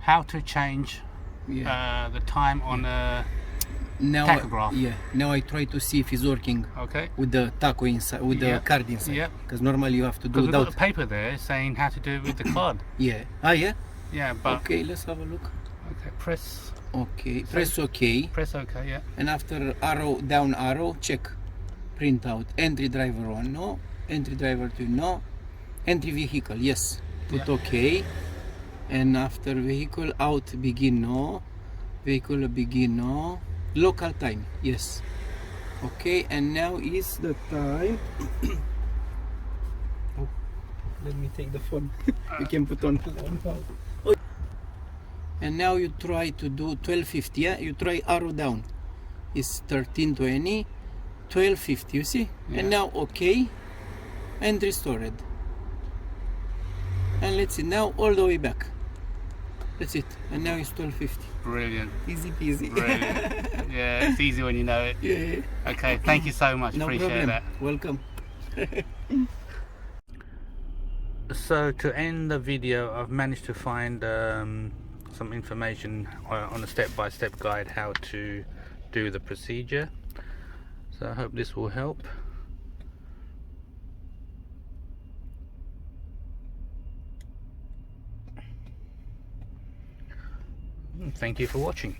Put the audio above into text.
how to change the time on a tachograph. Now I try to see if it's working. Okay. With the tacho inside, with the card inside. Yeah. Because normally you have to do without. We've got without. a paper there saying how to do it with the card. Yeah. Ah, yeah. Yeah, but. Okay, let's have a look. Okay, press. Okay, press OK. Press OK, yeah. And after arrow, down arrow, check. Print out. Entry driver 1, no. Entry driver 2, no. Entry vehicle, yes. Put OK. And after vehicle out, begin, no. Vehicle begin, no. Local time, yes. Okay, and now is the time. Oh, let me take the phone. You can put on. And now you try to do 1250, yeah? You try arrow down. It's 1320, 1250, you see? Yeah. And now OK, and restored. And let's see, now all the way back. That's it. And now it's 1250. Brilliant. Easy peasy. Brilliant. Yeah, it's easy when you know it. Yeah. Okay, thank you so much. No Appreciate problem. that. Welcome. So to end the video, I've managed to find some information on a step-by-step guide how to do the procedure. So I hope this will help. Thank you for watching.